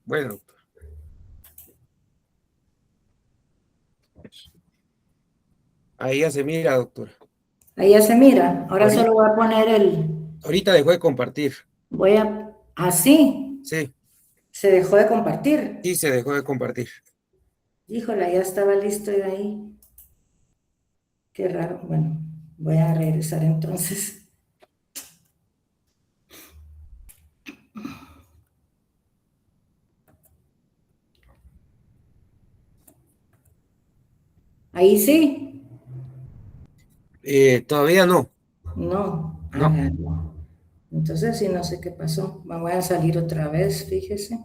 Bueno, doctor. Ahí ya se mira, doctor. Ahí ya se mira. Ahora solo Ahorita, voy a poner ahorita dejó de compartir. así. Sí, Se dejó de compartir. sí se dejó de compartir. Híjole, ya estaba listo de ahí. Qué raro. Bueno, voy a regresar entonces. Ahí sí. Todavía no. No. No. No. Entonces sí, no sé qué pasó. Me voy a salir otra vez, fíjese.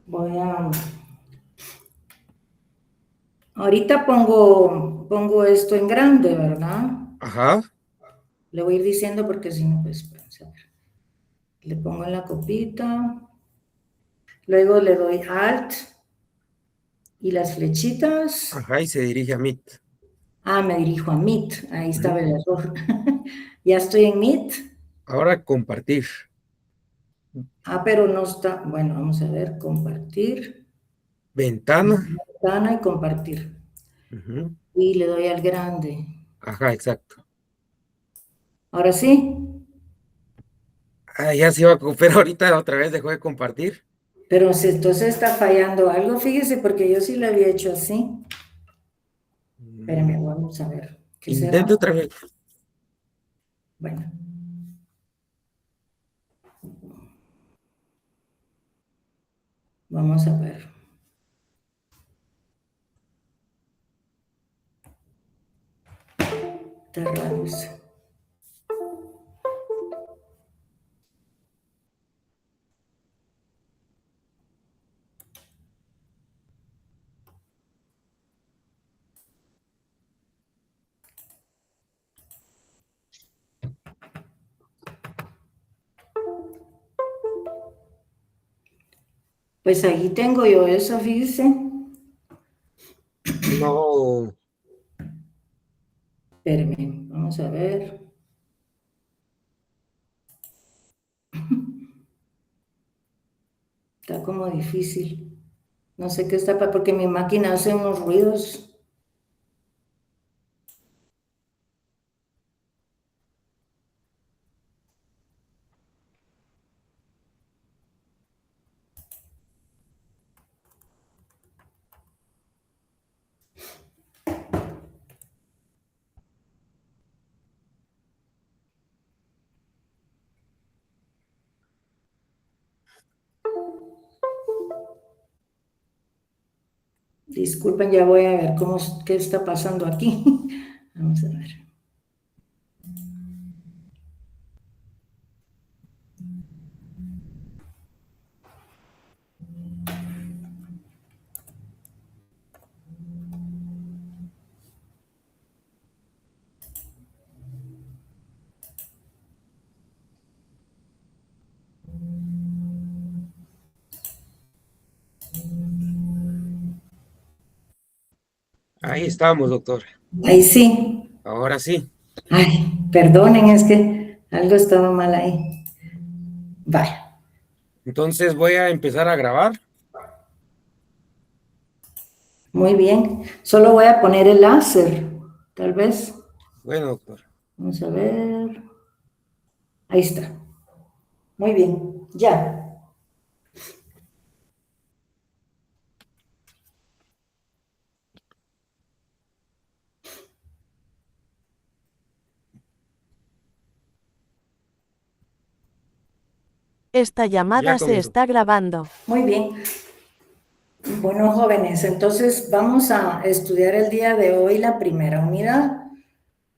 Voy a... Ahorita pongo esto en grande, ¿verdad? Ajá. Le voy a ir diciendo porque si no, pues, espérense, a ver. Le pongo en la copita. Luego le doy Alt y las flechitas. Ajá, y se dirige a Meet. Ah, me dirijo a Meet. Ahí estaba Ujú. el error. Ya estoy en Meet. Ahora compartir. Ah, pero no está. Bueno, vamos a ver. Compartir. Ventana. Ventana y compartir. Ujú. Y le doy al grande. Ajá, exacto. Ahora sí. Ah, ya se iba a pero ahorita otra vez dejó de compartir. Pero entonces está fallando algo, fíjese, porque yo sí lo había hecho así. Espérame, Mm, vamos a ver. ¿Qué será? Intente otra vez. Bueno, vamos a ver. Está raro eso. Pues ahí tengo yo eso, fíjese. No. Espérame, vamos a ver. Está como difícil. No sé qué está, porque mi máquina hace unos ruidos. Disculpen, ya voy a ver qué está pasando aquí. Vamos a ver. Ahí estamos, doctor. Ahí sí. Ahora sí. Ay, perdonen, es que algo estaba mal ahí. Vaya. Entonces voy a empezar a grabar. Muy bien. Solo voy a poner el láser, tal vez. Bueno, doctor. Vamos a ver. Ahí está. Muy bien. Ya. Esta Ya llamada se comenzó. está grabando. Muy bien. Bueno, jóvenes, entonces vamos a estudiar el día de hoy la primera unidad.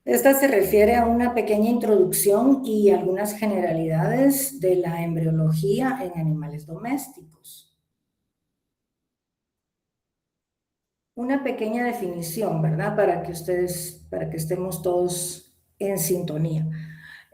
Esta se refiere a una pequeña introducción y algunas generalidades de la embriología en animales domésticos. Una pequeña definición, ¿verdad? Para que estemos todos en sintonía.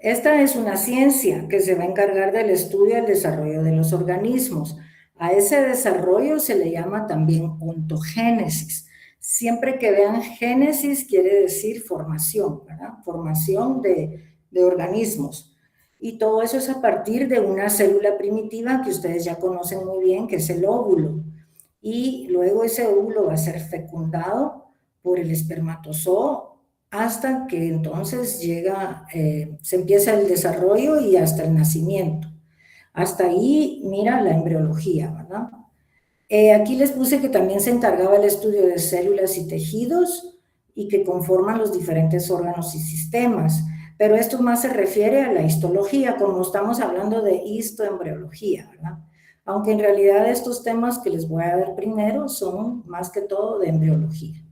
Esta es una ciencia que se va a encargar del estudio y el desarrollo de los organismos, A ese desarrollo se le llama también ontogénesis. Siempre que vean génesis quiere decir formación, ¿verdad? Formación de organismos. Y todo eso es a partir de una célula primitiva que ustedes ya conocen muy bien, que es el óvulo. Y luego ese óvulo va a ser fecundado por el espermatozoo hasta que entonces llega, se empieza el desarrollo y hasta el nacimiento. Hasta ahí, mira la embriología, ¿verdad? Aquí les puse que también se encargaba el estudio de células y tejidos y que conforman los diferentes órganos y sistemas. Pero esto más se refiere a la histología, como estamos hablando de histoembriología, ¿verdad? Aunque en realidad estos temas que les voy a dar primero son más que todo de embriología.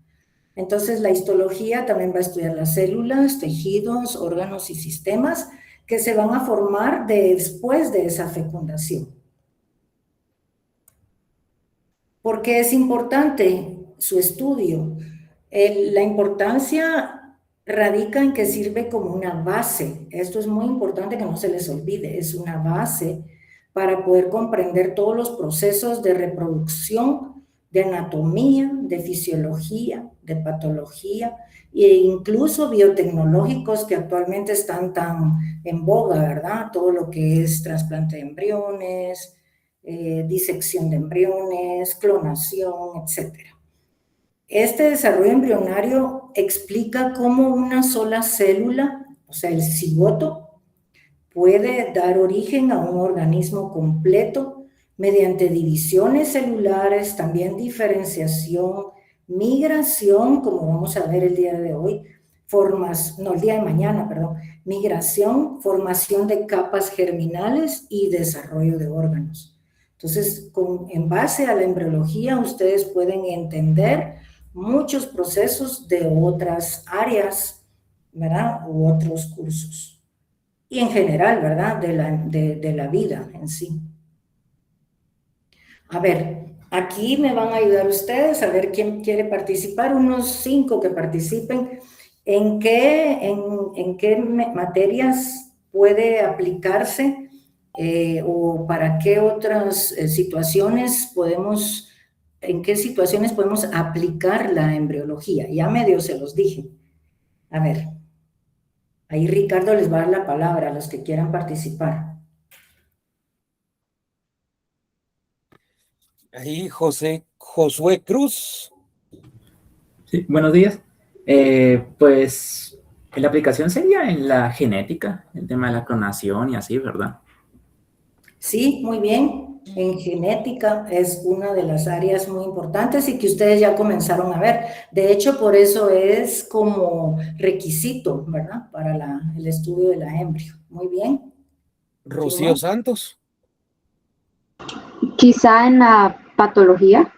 Entonces, la histología también va a estudiar las células, tejidos, órganos y sistemas que se van a formar después de esa fecundación. ¿Por qué es importante su estudio? La importancia radica en que sirve como una base. Esto es muy importante que no se les olvide. Es una base para poder comprender todos los procesos de reproducción, de anatomía, de fisiología, de patología e incluso biotecnológicos que actualmente están tan en boga, ¿verdad? Todo lo que es trasplante de embriones, disección de embriones, clonación, etcétera. Este desarrollo embrionario explica cómo una sola célula, o sea, el cigoto, puede dar origen a un organismo completo mediante divisiones celulares, también diferenciación, migración, como vamos a ver el día de hoy, el día de mañana, perdón, migración, formación de capas germinales y desarrollo de órganos. Entonces, en base a la embriología, ustedes pueden entender muchos procesos de otras áreas, ¿verdad? U otros cursos. Y en general, ¿verdad? De la vida en sí. A ver, aquí me van a ayudar ustedes a ver quién quiere participar, unos 5 que participen. ¿En qué materias puede aplicarse o para qué otras situaciones en qué situaciones podemos aplicar la embriología? Ya medio se los dije. A ver, ahí Ricardo les va a dar la palabra a los que quieran participar. Ahí Josué Cruz. Sí, buenos días. Pues la aplicación sería en la genética, el tema de la clonación y así, ¿verdad? Sí, muy bien. En genética es una de las áreas muy importantes y que ustedes ya comenzaron a ver. De hecho, por eso es como requisito, ¿verdad? Para el estudio de la embrio. Muy bien. ¿Quién Rocío más? Santos. Quizá en la patología.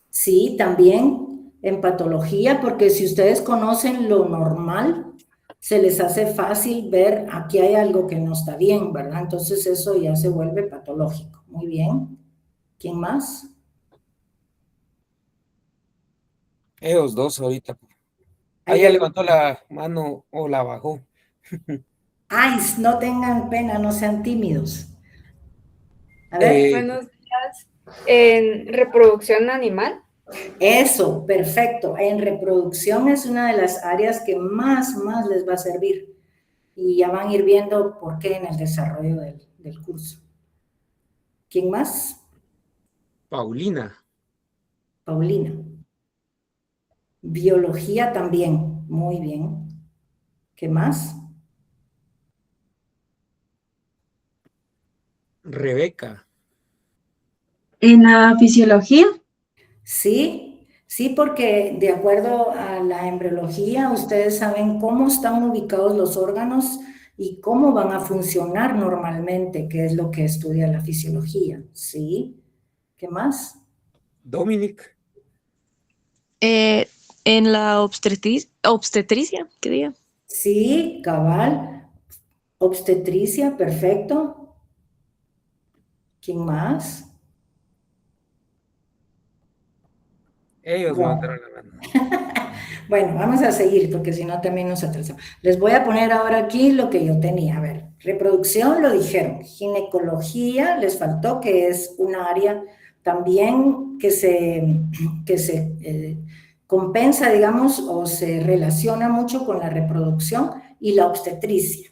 Sí, también en patología, porque si ustedes conocen lo normal, se les hace fácil ver aquí hay algo que no está bien, ¿verdad? Entonces eso ya se vuelve patológico. Muy bien. ¿Quién más? Ellos dos ahorita. Ahí Ahí ya le... levantó la mano o la bajó. Ay, no tengan pena, no sean tímidos. A ver, Eh, Buenos días. En reproducción animal. eso, perfecto. En reproducción es una de las áreas que más les va a servir. Y ya van a ir viendo por qué en el desarrollo del curso. ¿Quién más? Paulina. Paulina. Biología también. Muy bien. ¿Qué más? Rebeca. En la fisiología. Sí, sí, porque de acuerdo a la embriología, ustedes saben cómo están ubicados los órganos y cómo van a funcionar normalmente, que es lo que estudia la fisiología. ¿Sí? ¿Qué más? Dominic. Eh, en la obstetricia, ¿qué diga? Sí, cabal. Obstetricia, perfecto. ¿Quién más? Ellos Bueno, levantaron la mano. bueno, vamos a seguir porque si no también nos atrasamos. Les voy a poner ahora aquí lo que yo tenía. A ver, Reproducción lo dijeron. Ginecología les faltó, que es una área también que se compensa, digamos, o se relaciona mucho con la reproducción, y la obstetricia.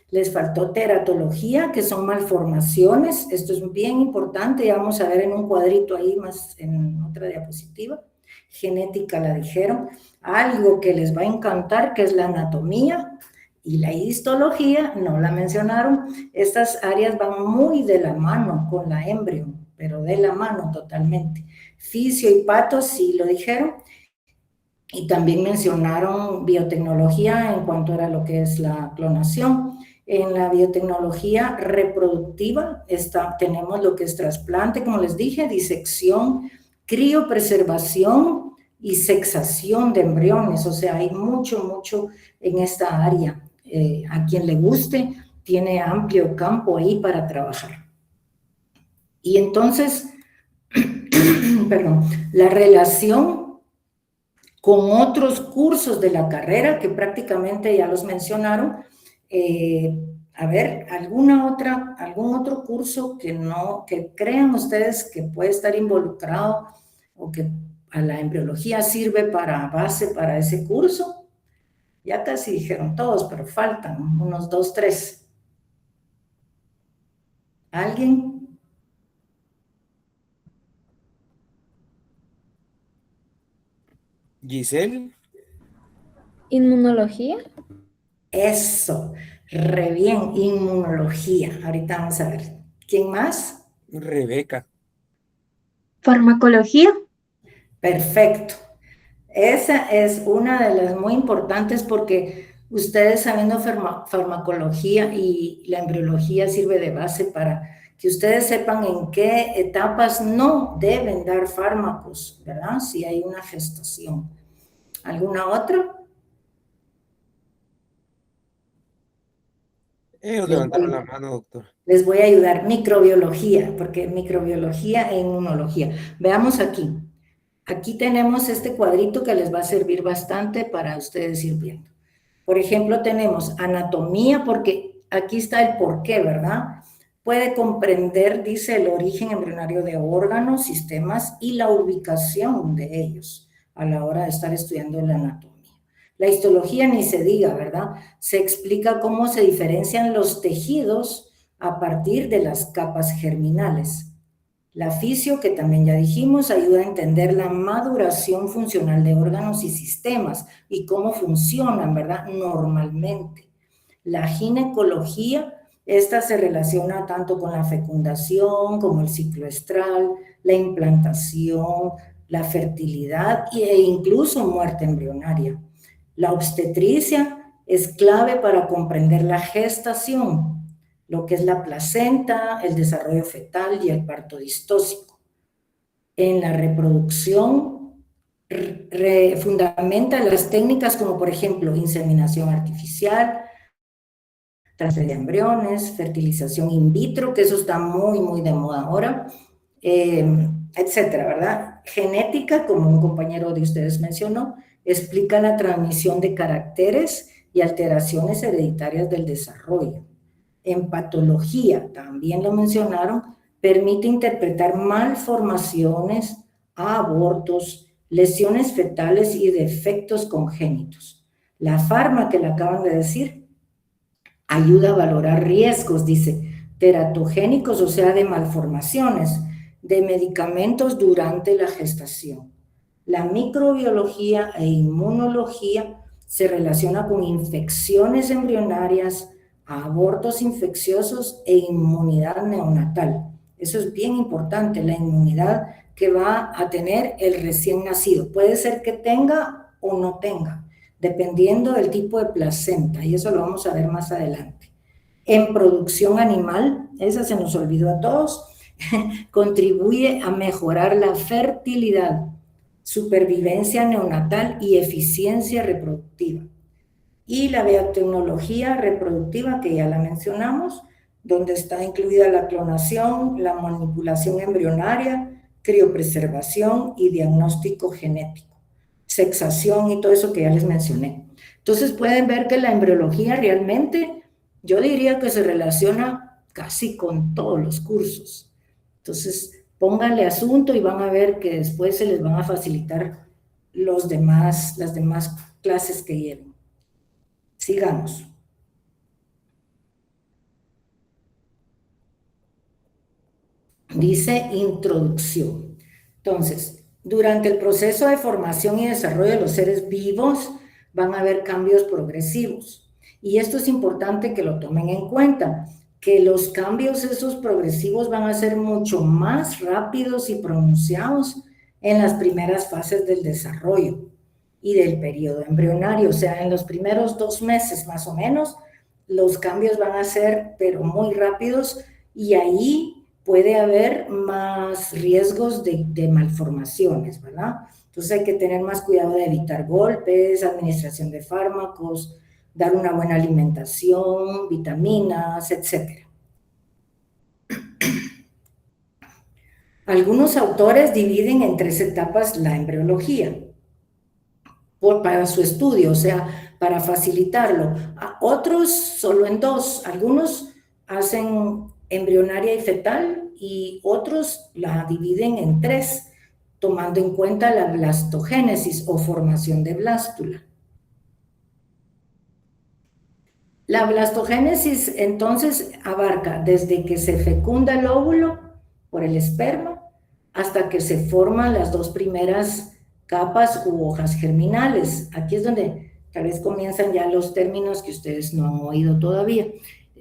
Les faltó teratología, que son malformaciones. Esto es bien importante, ya vamos a ver en un cuadrito ahí más en otra diapositiva. Genética la dijeron. Algo que les va a encantar, que es la anatomía, y la histología, no la mencionaron. Estas áreas van muy de la mano con la embrio, pero de la mano totalmente. Fisio y pato sí lo dijeron. Y también mencionaron biotecnología en cuanto a lo que es la clonación. En la biotecnología reproductiva tenemos lo que es trasplante, como les dije, disección, criopreservación y sexación de embriones. O sea, hay mucho en esta área. A quien le guste, tiene amplio campo ahí para trabajar. Y entonces, perdón, la relación con otros cursos de la carrera, que prácticamente ya los mencionaron. A ver, algún otro curso que crean ustedes que puede estar involucrado o que a la embriología sirve para base para ese curso. Ya casi dijeron todos, pero faltan unos 2, 3. ¿Alguien? Giselle. Inmunología. Eso, re bien, inmunología. Ahorita vamos a ver. ¿Quién más? Rebeca. Farmacología. Perfecto. Esa es una de las muy importantes, porque ustedes, sabiendo farmacología y la embriología, sirve de base para que ustedes sepan en qué etapas no deben dar fármacos, ¿verdad? Si hay una gestación. ¿Alguna otra? Ellos levantaron la mano, doctor. Les voy a ayudar. Microbiología, porque microbiología e inmunología. Veamos aquí. Aquí tenemos este cuadrito que les va a servir bastante para ustedes ir viendo. Por ejemplo, tenemos anatomía, porque aquí está el porqué, ¿verdad? Puede comprender, dice, el origen embrionario de órganos, sistemas y la ubicación de ellos a la hora de estar estudiando la anatomía. La histología ni se diga, ¿verdad? Se explica cómo se diferencian los tejidos a partir de las capas germinales. La fisio, que también ya dijimos, ayuda a entender la maduración funcional de órganos y sistemas y cómo funcionan, ¿verdad? Normalmente. La ginecología, esta se relaciona tanto con la fecundación como el ciclo estral, la implantación, la fertilidad e incluso muerte embrionaria. La obstetricia es clave para comprender la gestación, lo que es la placenta, el desarrollo fetal y el parto distóxico. En la reproducción, fundamenta las técnicas como, por ejemplo, inseminación artificial, transfer de embriones, fertilización in vitro, que eso está muy de moda ahora, etcétera, ¿verdad? Genética, como un compañero de ustedes mencionó, explica la transmisión de caracteres y alteraciones hereditarias del desarrollo. En patología, también lo mencionaron, permite interpretar malformaciones, abortos, lesiones fetales y defectos congénitos. La farma, que le acaban de decir, ayuda a valorar riesgos, dice, teratogénicos, o sea, de malformaciones, de medicamentos durante la gestación. La microbiología e inmunología se relaciona con infecciones embrionarias, abortos infecciosos e inmunidad neonatal. Eso es bien importante, la inmunidad que va a tener el recién nacido. Puede ser que tenga o no tenga, dependiendo del tipo de placenta, y eso lo vamos a ver más adelante. En producción animal, esa se nos olvidó a todos, contribuye a mejorar la fertilidad, supervivencia neonatal y eficiencia reproductiva. Y la biotecnología reproductiva, que ya la mencionamos, donde está incluida la clonación, la manipulación embrionaria, criopreservación y diagnóstico genético, sexación y todo eso que ya les mencioné. Entonces pueden ver que la embriología realmente Yo diría que se relaciona casi con todos los cursos. Entonces, pónganle asunto y van a ver que después se les van a facilitar las demás clases que lleven. Sigamos. Dice introducción. Entonces, durante el proceso de formación y desarrollo de los seres vivos van a haber cambios progresivos. Y esto es importante que lo tomen en cuenta, que los cambios esos progresivos van a ser mucho más rápidos y pronunciados en las primeras fases del desarrollo y del periodo embrionario. O sea, en los primeros 2 meses más o menos, los cambios van a ser, pero muy rápidos, y ahí puede haber más riesgos de malformaciones, ¿verdad? Entonces hay que tener más cuidado de evitar golpes, administración de fármacos, dar una buena alimentación, vitaminas, etc. Algunos autores dividen en 3 etapas la embriología para su estudio, o sea, para facilitarlo. Otros solo en 2, algunos hacen embrionaria y fetal y otros la dividen en 3, tomando en cuenta la blastogénesis o formación de blástula. La blastogénesis entonces abarca desde que se fecunda el óvulo por el esperma hasta que se forman las 2 primeras capas u hojas germinales. Aquí es donde tal vez comienzan ya los términos que ustedes no han oído todavía.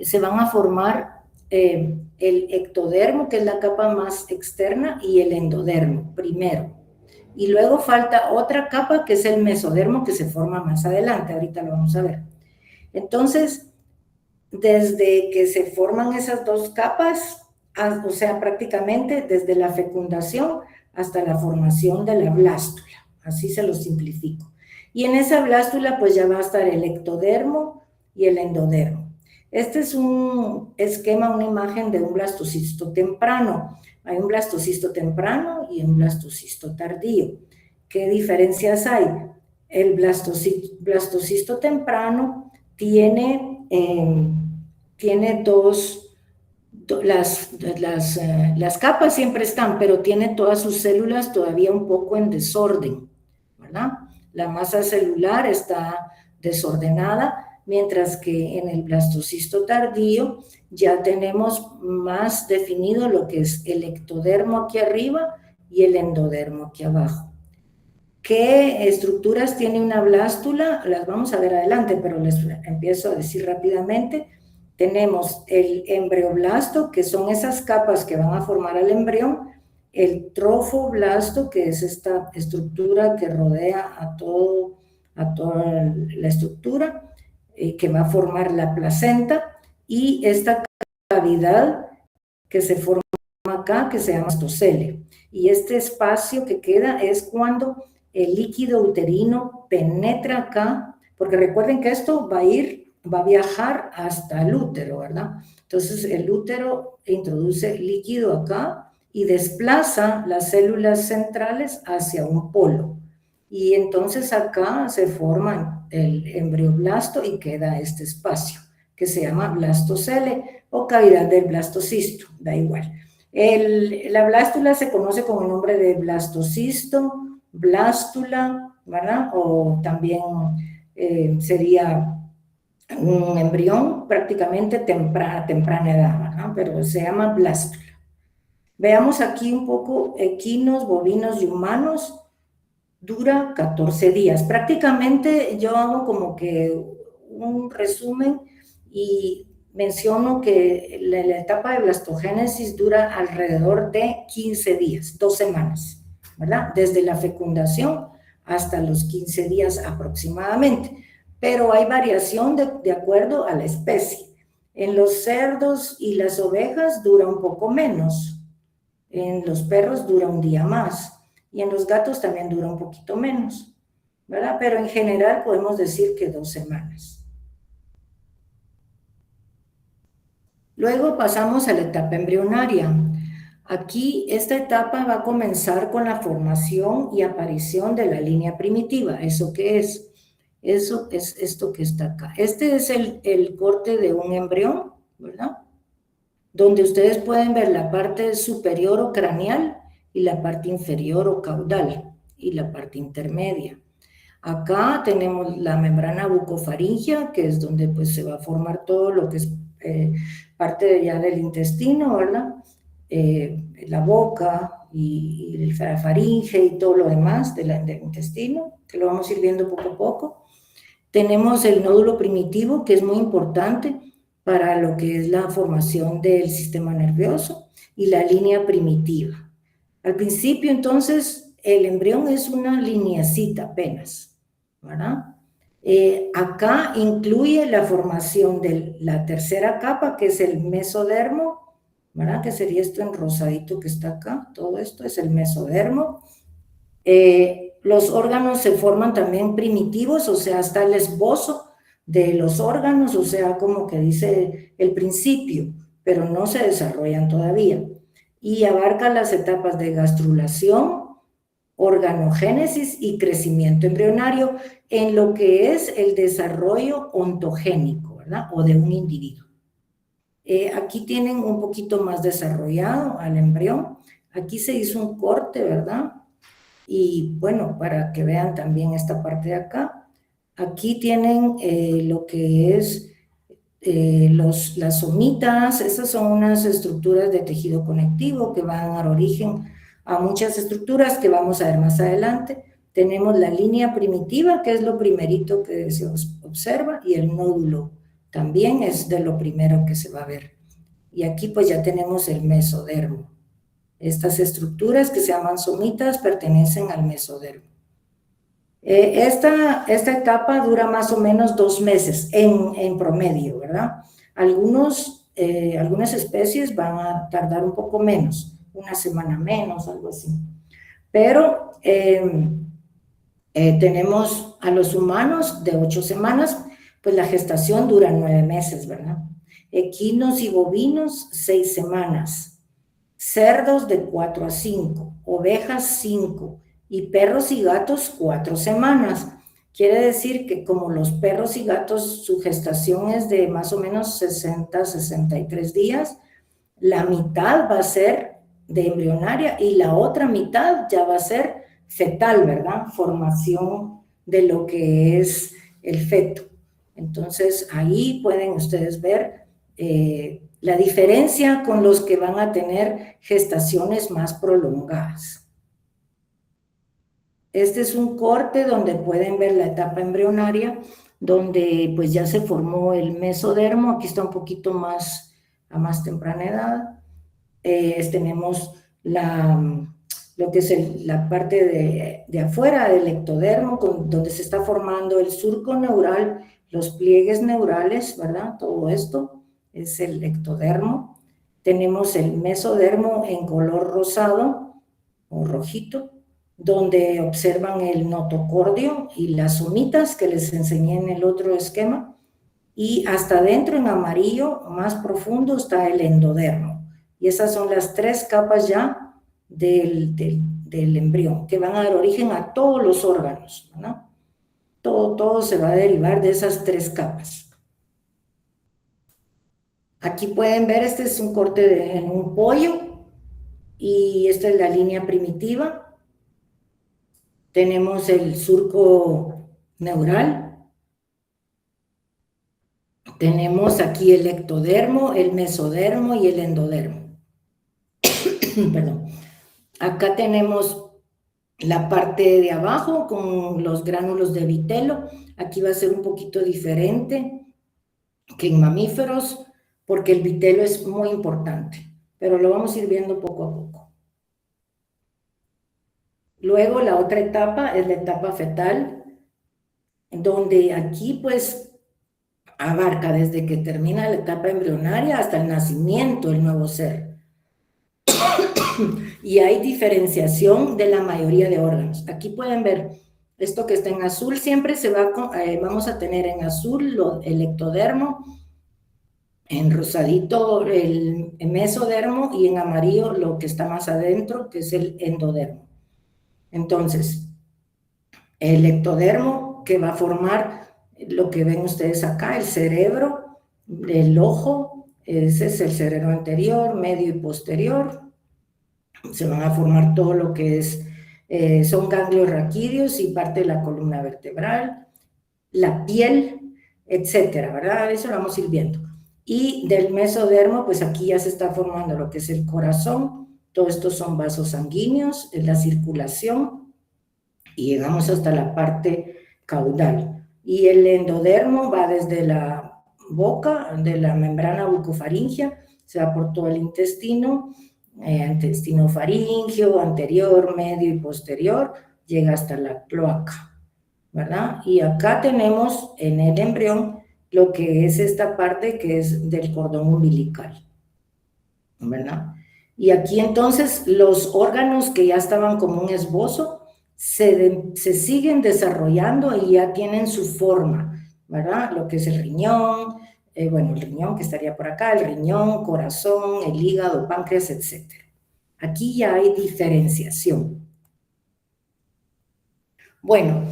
Se van a formar el ectodermo, que es la capa más externa, y el endodermo primero. Y luego falta otra capa que es el mesodermo, que se forma más adelante. Ahorita lo vamos a ver. Entonces, desde que se forman esas 2 capas, o sea, prácticamente desde la fecundación hasta la formación de la blástula, así se lo simplifico. Y en esa blástula pues ya va a estar el ectodermo y el endodermo. Este es un esquema, una imagen de un blastocisto temprano. Hay un blastocisto temprano y un blastocisto tardío. ¿Qué diferencias hay? El blastocisto temprano tiene las capas siempre están, pero tiene todas sus células todavía un poco en desorden, ¿verdad? La masa celular está desordenada, mientras que en el blastocisto tardío ya tenemos más definido lo que es el ectodermo aquí arriba y el endodermo aquí abajo. ¿Qué estructuras tiene una blástula? Las vamos a ver adelante, pero les empiezo a decir rápidamente. Tenemos el embrioblasto, que son esas capas que van a formar al embrión, el trofoblasto, que es esta estructura que rodea a toda la estructura, que va a formar la placenta, y esta cavidad que se forma acá, que se llama blastocele. Y este espacio que queda es cuando el líquido uterino penetra acá, porque recuerden que esto va a viajar hasta el útero, ¿verdad? Entonces el útero introduce líquido acá y desplaza las células centrales hacia un polo. Y entonces acá se forma el embrioblasto y queda este espacio que se llama blastocele o cavidad del blastocisto, da igual. La blástula se conoce con el nombre de blastocisto, blástula, ¿verdad? O también sería un embrión prácticamente temprana edad, ¿verdad? Pero se llama blástula. Veamos aquí un poco equinos, bovinos y humanos. Dura 14 días. Prácticamente yo hago como que un resumen y menciono que la etapa de blastogénesis dura alrededor de 15 días, 2 semanas, ¿verdad? Desde la fecundación hasta los 15 días aproximadamente. Pero hay variación de acuerdo a la especie. En los cerdos y las ovejas dura un poco menos. En los perros dura un día más. Y en los gatos también dura un poquito menos, ¿verdad? Pero en general podemos decir que 2 semanas. Luego pasamos a la etapa embrionaria. Aquí esta etapa va a comenzar con la formación y aparición de la línea primitiva. ¿Eso qué es? Eso es esto que está acá. Este es el corte de un embrión, ¿verdad? Donde ustedes pueden ver la parte superior o craneal y la parte inferior o caudal y la parte intermedia. Acá tenemos la membrana bucofaringea, que es donde pues se va a formar todo lo que es parte ya del intestino, ¿verdad? La boca y el faringe y todo lo demás del intestino, que lo vamos a ir viendo poco a poco. Tenemos el nódulo primitivo, que es muy importante para lo que es la formación del sistema nervioso, y la línea primitiva. Al principio, entonces, el embrión es una lineacita apenas, ¿verdad? Acá incluye la formación de la tercera capa, que es el mesodermo, ¿verdad? Que sería esto en rosadito que está acá. Todo esto es el mesodermo. Los órganos se forman también primitivos, o sea, está el esbozo de los órganos, o sea, como que dice el principio, pero no se desarrollan todavía. Y abarca las etapas de gastrulación, organogénesis y crecimiento embrionario en lo que es el desarrollo ontogénico, ¿verdad? O de un individuo. Aquí tienen un poquito más desarrollado al embrión. Aquí se hizo un corte, ¿verdad? Y bueno, para que vean también esta parte de acá. Aquí tienen lo que es las somitas. Esas son unas estructuras de tejido conectivo que van a dar origen a muchas estructuras que vamos a ver más adelante. Tenemos la línea primitiva, que es lo primerito que se observa, y el nódulo también es de lo primero que se va a ver. Y aquí pues ya tenemos el mesodermo. Estas estructuras que se llaman somitas pertenecen al mesodermo. Esta etapa dura más o menos 2 meses en promedio, ¿verdad? Algunas especies van a tardar un poco menos, 1 semana menos, algo así. Pero tenemos a los humanos de 8 semanas, pues la gestación dura 9 meses, ¿verdad? Equinos y bovinos, 6 semanas. Cerdos de 4 a 5, ovejas 5 y perros y gatos 4 semanas. Quiere decir que como los perros y gatos su gestación es de más o menos 60, 63 días, la mitad va a ser de embrionaria y la otra mitad ya va a ser fetal, ¿verdad? Formación de lo que es el feto. Entonces ahí pueden ustedes ver la diferencia con los que van a tener gestaciones más prolongadas. Este es un corte donde pueden ver la etapa embrionaria, donde pues ya se formó el mesodermo. Aquí está un poquito más a más temprana edad. Tenemos lo que es la parte de afuera del ectodermo, donde se está formando el surco neural, los pliegues neurales, ¿verdad? Todo esto es el ectodermo. Tenemos el mesodermo en color rosado o rojito, donde observan el notocordio y las somitas que les enseñé en el otro esquema, y hasta adentro en amarillo más profundo está el endodermo, y esas son las 3 capas ya del embrión, que van a dar origen a todos los órganos, ¿no? Todo se va a derivar de esas 3 capas. Aquí pueden ver, este es un corte en un pollo, y esta es la línea primitiva. Tenemos el surco neural. Tenemos aquí el ectodermo, el mesodermo y el endodermo. Perdón. Acá tenemos la parte de abajo con los gránulos de vitelo. Aquí va a ser un poquito diferente que en mamíferos, porque el vitelo es muy importante, pero lo vamos a ir viendo poco a poco. Luego la otra etapa es la etapa fetal, donde aquí pues abarca desde que termina la etapa embrionaria hasta el nacimiento del nuevo ser. Y hay diferenciación de la mayoría de órganos. Aquí pueden ver esto que está en azul, siempre vamos a tener en azul el ectodermo, en rosadito el mesodermo y en amarillo lo que está más adentro, que es el endodermo. Entonces, el ectodermo tronco que va a formar lo que ven ustedes acá, el cerebro, el ojo, ese es el cerebro anterior, medio y posterior. Se van a formar todo lo que es, son ganglios raquídeos y parte de la columna vertebral, la piel, etcétera, ¿verdad? Eso lo vamos a ir viendo. Y del mesodermo, pues aquí ya se está formando lo que es el corazón, todo esto son vasos sanguíneos, es la circulación, y llegamos hasta la parte caudal. Y el endodermo va desde la boca, de la membrana bucofaringea, se va por todo el intestino faríngeo, anterior, medio y posterior, llega hasta la cloaca, ¿verdad? Y acá tenemos en el embrión lo que es esta parte que es del cordón umbilical, ¿verdad? Y aquí entonces los órganos que ya estaban como un esbozo se siguen desarrollando y ya tienen su forma, ¿verdad? Lo que es el riñón, bueno, el riñón que estaría por acá, el riñón, corazón, el hígado, páncreas, etc. Aquí ya hay diferenciación. Bueno,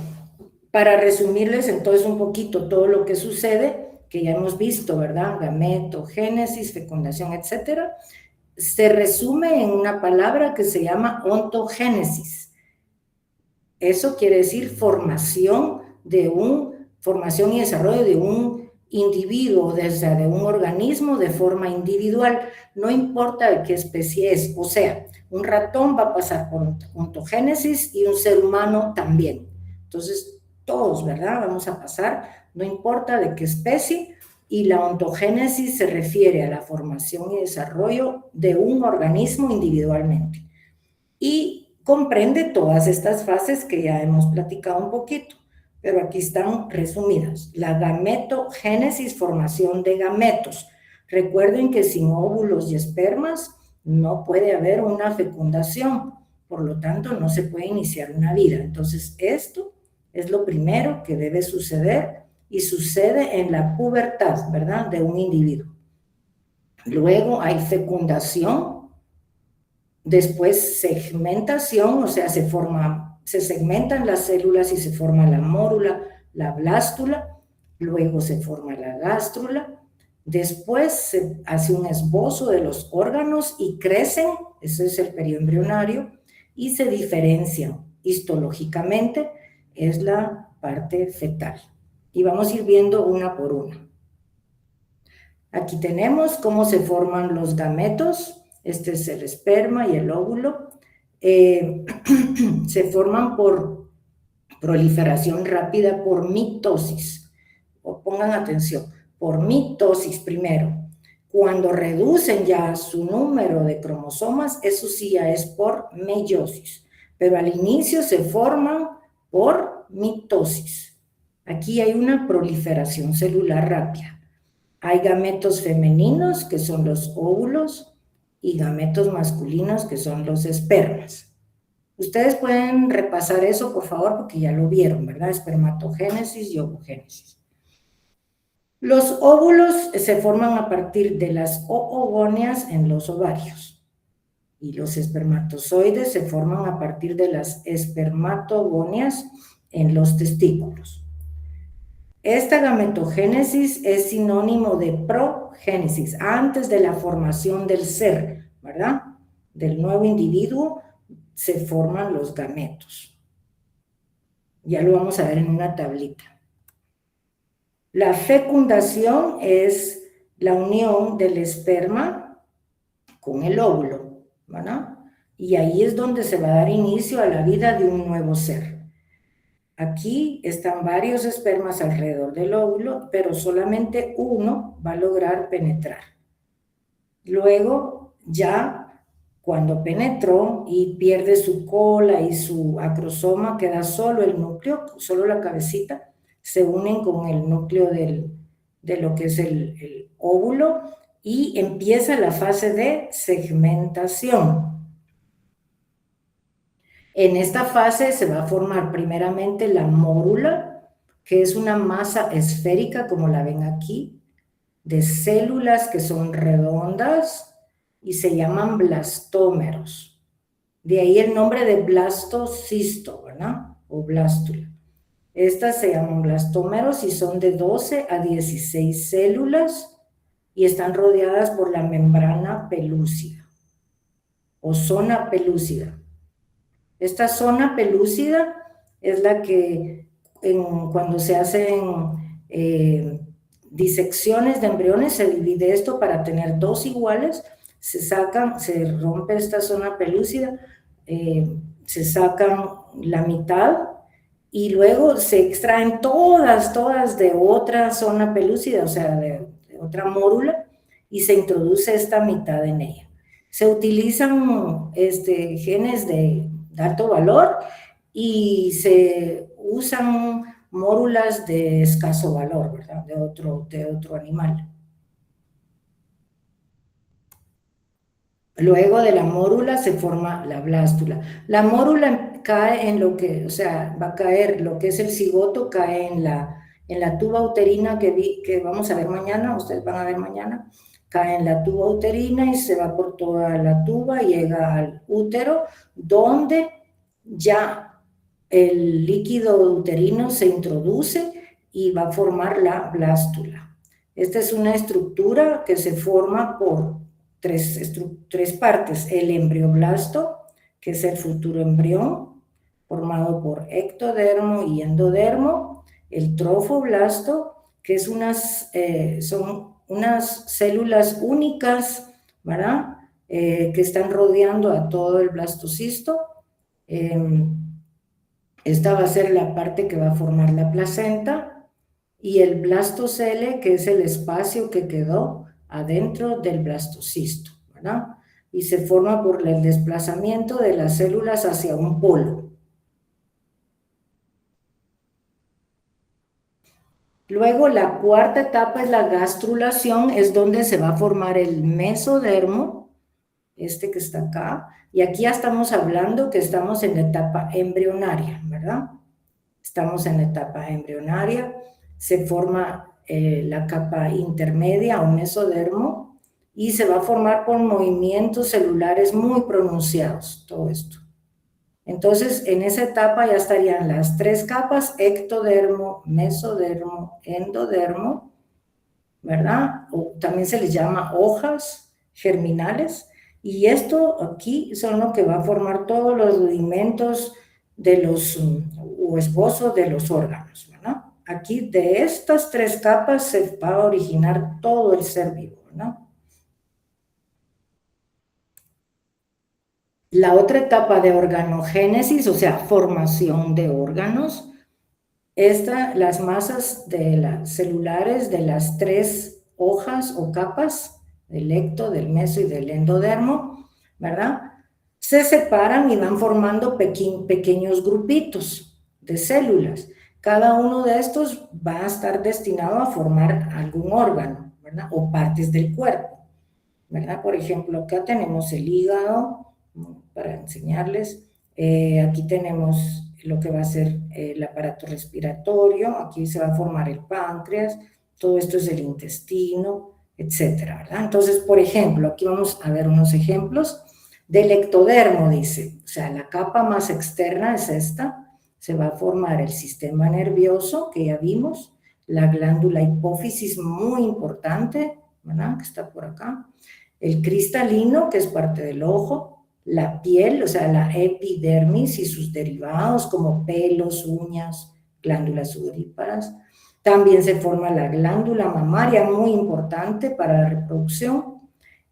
para resumirles entonces un poquito todo lo que sucede, que ya hemos visto, ¿verdad? Gametogénesis, fecundación, etcétera, se resume en una palabra que se llama ontogénesis. Eso quiere decir formación y desarrollo de un individuo, desde de un organismo de forma individual, no importa de qué especie es. O sea, un ratón va a pasar por ontogénesis y un ser humano también. Entonces, todos, ¿verdad? Vamos a pasar, no importa de qué especie, y la ontogénesis se refiere a la formación y desarrollo de un organismo individualmente. Y comprende todas estas fases que ya hemos platicado un poquito, pero aquí están resumidas. La gametogénesis, formación de gametos. Recuerden que sin óvulos y espermas no puede haber una fecundación, por lo tanto no se puede iniciar una vida. Entonces esto es lo primero que debe suceder y sucede en la pubertad, ¿verdad?, de un individuo. Luego hay fecundación, después segmentación, o sea, se segmentan las células y se forma la mórula, la blástula, luego se forma la gástrula, después se hace un esbozo de los órganos y crecen, ese es el periodo embrionario, y se diferencian histológicamente, es la parte fetal. Y vamos a ir viendo una por una. Aquí tenemos cómo se forman los gametos. Este es el esperma y el óvulo. Se forman por proliferación rápida, por mitosis. Pongan atención, por mitosis primero. Cuando reducen ya su número de cromosomas, eso sí ya es por meiosis. Pero al inicio se forman por mitosis. Aquí hay una proliferación celular rápida. Hay gametos femeninos, que son los óvulos, y gametos masculinos, que son los espermas. Ustedes pueden repasar eso, por favor, porque ya lo vieron, ¿verdad? Espermatogénesis y ovogénesis. Los óvulos se forman a partir de las oogonias en los ovarios. Y los espermatozoides se forman a partir de las espermatogonias en los testículos. Esta gametogénesis es sinónimo de progénesis, antes de la formación del ser, ¿verdad? Del nuevo individuo se forman los gametos. Ya lo vamos a ver en una tablita. La fecundación es la unión del esperma con el óvulo, ¿verdad? Y ahí es donde se va a dar inicio a la vida de un nuevo ser. Aquí están varios espermas alrededor del óvulo, pero solamente uno va a lograr penetrar. Luego, ya cuando penetró y pierde su cola y su acrosoma, queda solo el núcleo, solo la cabecita, se unen con el núcleo de lo que es el óvulo y empieza la fase de segmentación. En esta fase se va a formar primeramente la mórula, que es una masa esférica, como la ven aquí, de células que son redondas y se llaman blastómeros. De ahí el nombre de blastocisto, ¿verdad? O blástula. Estas se llaman blastómeros y son de 12 a 16 células y están rodeadas por la membrana pelúcida o zona pelúcida. Esta zona pelúcida es la que cuando se hacen disecciones de embriones se divide esto para tener dos iguales, se rompe esta zona pelúcida, se sacan la mitad y luego se extraen todas de otra zona pelúcida, o sea, de otra mórula, y se introduce esta mitad en ella. Se utilizan genes de alto valor y se usan mórulas de escaso valor, ¿verdad? De otro animal. Luego de la mórula se forma la blástula. La mórula cae en lo que, o sea, va a caer, lo que es el cigoto cae en la tuba uterina que vamos a ver mañana, ustedes van a ver mañana, cae en la tuba uterina y se va por toda la tuba y llega al útero, donde ya el líquido uterino se introduce y va a formar la blástula. Esta es una estructura que se forma por tres partes: el embrioblasto, que es el futuro embrión, formado por ectodermo y endodermo; el trofoblasto, que es son unas células únicas, ¿verdad? Que están rodeando a todo el blastocisto. Esta va a ser la parte que va a formar la placenta, y el blastocele, que es el espacio que quedó adentro del blastocisto, ¿verdad? Y se forma por el desplazamiento de las células hacia un polo. Luego la cuarta etapa es la gastrulación, es donde se va a formar el mesodermo, que está acá, y aquí ya estamos hablando que estamos en la etapa embrionaria, ¿verdad? Estamos en la etapa embrionaria, se forma la capa intermedia o mesodermo y se va a formar por movimientos celulares muy pronunciados, todo esto. Entonces, en esa etapa ya estarían las tres capas: ectodermo, mesodermo, endodermo, ¿verdad? O también se les llama hojas germinales, y esto aquí son lo que va a formar todos los rudimentos o esbozos de los órganos, ¿verdad? Aquí de estas tres capas se va a originar todo el ser vivo, ¿verdad? La otra etapa de organogénesis, o sea, formación de órganos, las masas celulares de las tres hojas o capas, del ecto, del meso y del endodermo, ¿verdad? Se separan y van formando pequeños grupitos de células. Cada uno de estos va a estar destinado a formar algún órgano, ¿verdad? O partes del cuerpo, ¿verdad? Por ejemplo, acá tenemos el hígado, para enseñarles. Aquí tenemos lo que va a ser el aparato respiratorio, aquí se va a formar el páncreas, todo esto es el intestino, etcétera, ¿verdad? Entonces, por ejemplo, aquí vamos a ver unos ejemplos del ectodermo, dice, o sea, la capa más externa es esta, se va a formar el sistema nervioso, que ya vimos, la glándula hipófisis, muy importante, ¿verdad? Que está por acá, el cristalino, que es parte del ojo, la piel, o sea, la epidermis y sus derivados como pelos, uñas, glándulas sudoríparas. También se forma la glándula mamaria, muy importante para la reproducción,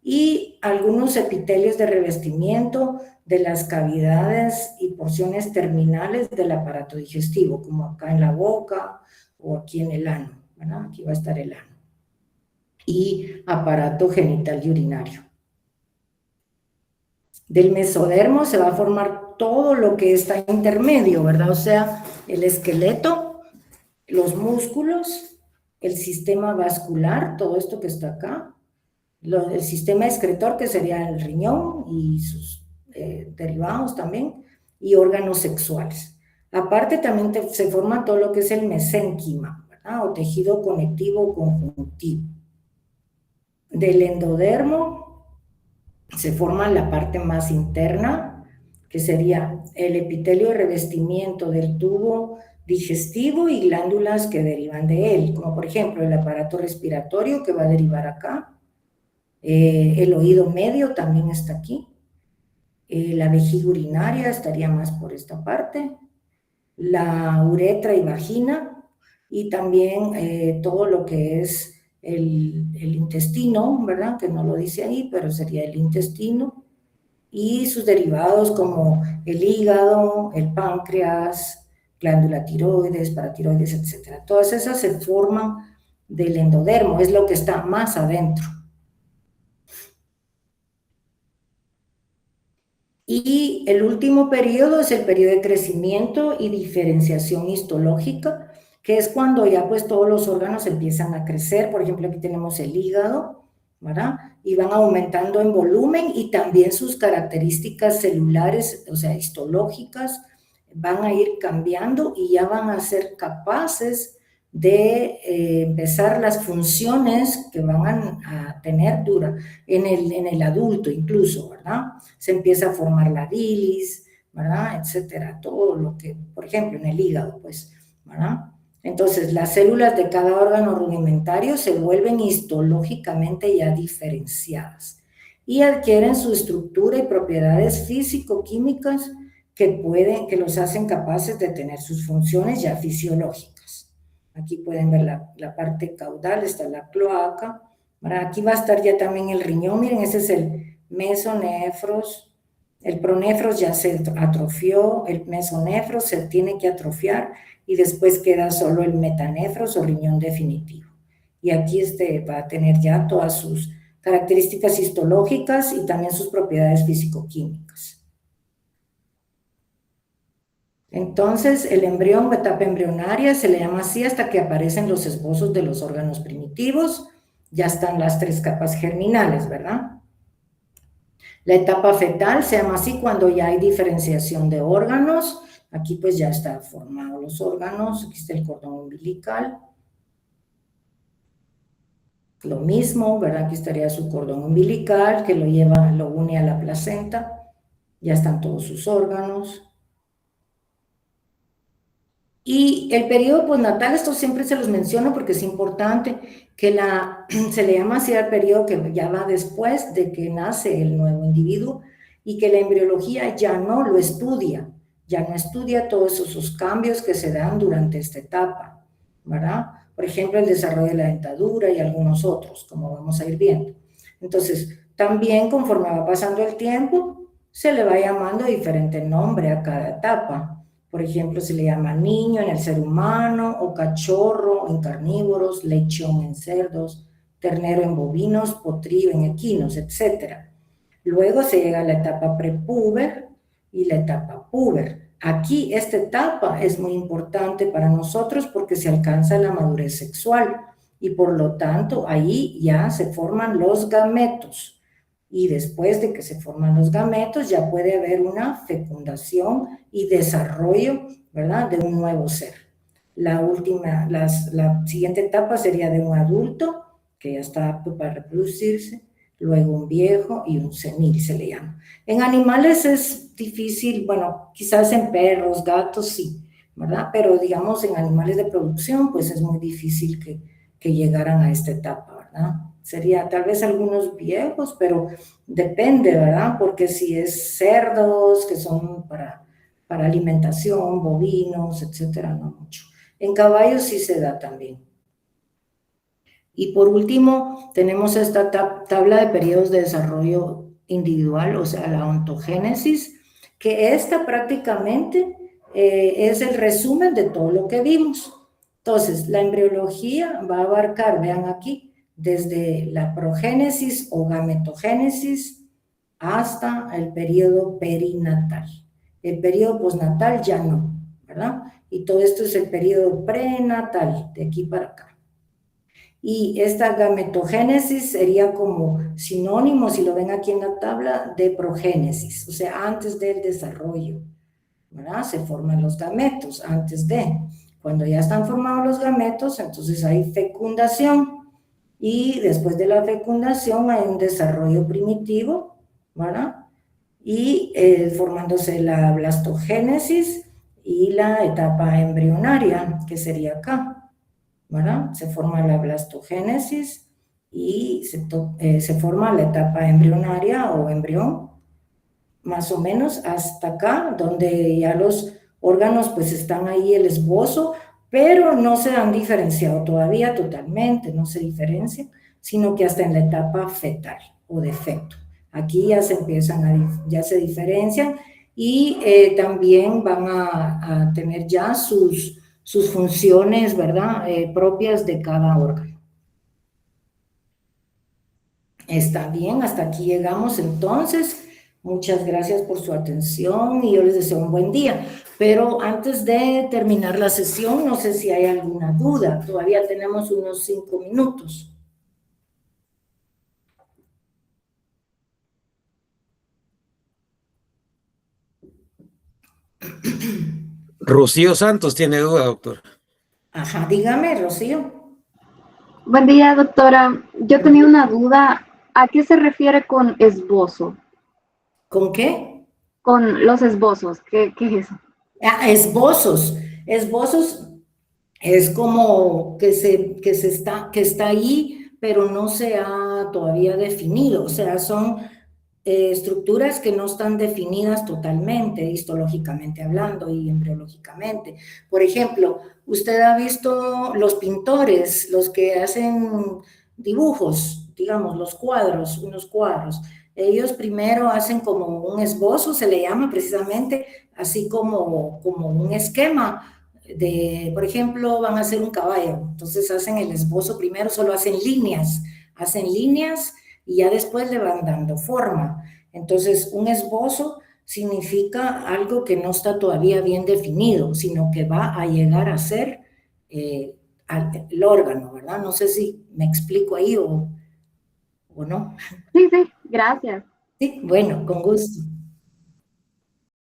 y algunos epitelios de revestimiento de las cavidades y porciones terminales del aparato digestivo, como acá en la boca o aquí en el ano, ¿verdad? Aquí va a estar el ano. Y aparato genital y urinario. Del mesodermo se va a formar todo lo que está intermedio, ¿verdad? O sea, el esqueleto, los músculos, el sistema vascular, todo esto que está acá, el sistema excretor, que sería el riñón y sus derivados también, y órganos sexuales. Aparte también se forma todo lo que es el mesénquima, ¿verdad? O tejido conectivo conjuntivo. Del endodermo se forma la parte más interna, que sería el epitelio de revestimiento del tubo digestivo y glándulas que derivan de él, como por ejemplo el aparato respiratorio que va a derivar acá, el oído medio también está aquí, la vejiga urinaria estaría más por esta parte, la uretra y vagina, y también todo lo que es el intestino, ¿verdad? Que no lo dice ahí, pero sería el intestino, y sus derivados como el hígado, el páncreas, glándula tiroides, paratiroides, etc. Todas esas se forman del endodermo, es lo que está más adentro. Y el último periodo es el periodo de crecimiento y diferenciación histológica, que es cuando ya pues todos los órganos empiezan a crecer. Por ejemplo, aquí tenemos el hígado, ¿verdad? Y van aumentando en volumen y también sus características celulares, o sea, histológicas, van a ir cambiando y ya van a ser capaces de empezar las funciones que van a tener en el adulto incluso, ¿verdad? Se empieza a formar la bilis, ¿verdad? Etcétera, todo lo que, por ejemplo, en el hígado, pues, ¿verdad? Entonces, las células de cada órgano rudimentario se vuelven histológicamente ya diferenciadas y adquieren su estructura y propiedades físico-químicas que los hacen capaces de tener sus funciones ya fisiológicas. Aquí pueden ver la parte caudal, está la cloaca. Aquí va a estar ya también el riñón, miren, ese es el mesonefros. El pronefros ya se atrofió, el mesonefros se tiene que atrofiar y después queda solo el metanefros o riñón definitivo. Y aquí va a tener ya todas sus características histológicas y también sus propiedades físico-químicas. Entonces, el embrión o etapa embrionaria se le llama así hasta que aparecen los esbozos de los órganos primitivos. Ya están las 3 capas germinales, ¿verdad? La etapa fetal se llama así cuando ya hay diferenciación de órganos. Aquí pues ya están formados los órganos. Aquí está el cordón umbilical. Lo mismo, ¿verdad? Aquí estaría su cordón umbilical que lo une a la placenta. Ya están todos sus órganos. Y el periodo postnatal, esto siempre se los menciono porque es importante, que se le llama así al periodo que ya va después de que nace el nuevo individuo y que la embriología ya no lo estudia, ya no estudia todos esos cambios que se dan durante esta etapa, ¿verdad? Por ejemplo, el desarrollo de la dentadura y algunos otros, como vamos a ir viendo. Entonces, también conforme va pasando el tiempo, se le va llamando diferente nombre a cada etapa. Por ejemplo, se le llama niño en el ser humano, o cachorro en carnívoros, lechón en cerdos, ternero en bovinos, potrillo en equinos, etc. Luego se llega a la etapa prepúber y la etapa púber. Aquí esta etapa es muy importante para nosotros porque se alcanza la madurez sexual y por lo tanto ahí ya se forman los gametos. Y después de que se forman los gametos ya puede haber una fecundación y desarrollo, ¿verdad?, de un nuevo ser. La siguiente etapa sería de un adulto que ya está apto para reproducirse, luego un viejo y un senil se le llama. En animales es difícil, bueno, quizás en perros, gatos sí, ¿verdad? Pero digamos en animales de producción pues es muy difícil que llegaran a esta etapa, ¿verdad? Sería tal vez algunos viejos, pero depende, ¿verdad? Porque si es cerdos, que son para alimentación, bovinos, etcétera, no mucho. En caballos sí se da también. Y por último, tenemos esta tabla de periodos de desarrollo individual, o sea, la ontogénesis, que esta prácticamente es el resumen de todo lo que vimos. Entonces, la embriología va a abarcar, vean aquí, desde la progénesis o gametogénesis hasta el periodo perinatal. El periodo postnatal ya no, ¿verdad? Y todo esto es el periodo prenatal, de aquí para acá. Y esta gametogénesis sería como sinónimo, si lo ven aquí en la tabla, de progénesis, o sea, antes del desarrollo, ¿verdad? Se forman los gametos, antes de. Cuando ya están formados los gametos, entonces hay fecundación. Y después de la fecundación hay un desarrollo primitivo, ¿verdad? Y formándose la blastogénesis y la etapa embrionaria, que sería acá, ¿verdad? Se forma la blastogénesis y se forma la etapa embrionaria o embrión, más o menos hasta acá, donde ya los órganos pues están ahí el esbozo, pero no se han diferenciado todavía totalmente, no se diferencian, sino que hasta en la etapa fetal o de feto. Aquí ya se empiezan ya se diferencian y también van a tener ya sus funciones, ¿verdad? Propias de cada órgano. Está bien, hasta aquí llegamos entonces. Muchas gracias por su atención y yo les deseo un buen día. Pero antes de terminar la sesión, no sé si hay alguna duda. Todavía tenemos unos 5 minutos. Rocío Santos tiene duda, doctor. Ajá, dígame, Rocío. Buen día, doctora. Yo tenía una duda. ¿A qué se refiere con esbozo? ¿Con qué? Con los esbozos. ¿Qué es eso? Ah, esbozos. Esbozos es como que está ahí, pero no se ha todavía definido. O sea, son estructuras que no están definidas totalmente, histológicamente hablando y embriológicamente. Por ejemplo, usted ha visto los pintores, los que hacen dibujos, digamos, unos cuadros. Ellos primero hacen como un esbozo, se le llama precisamente, así como un esquema de, por ejemplo, van a hacer un caballo. Entonces hacen el esbozo primero, solo hacen líneas y ya después le van dando forma. Entonces, un esbozo significa algo que no está todavía bien definido, sino que va a llegar a ser el órgano, ¿verdad? No sé si me explico ahí o no. Sí, gracias. Sí, bueno, con gusto.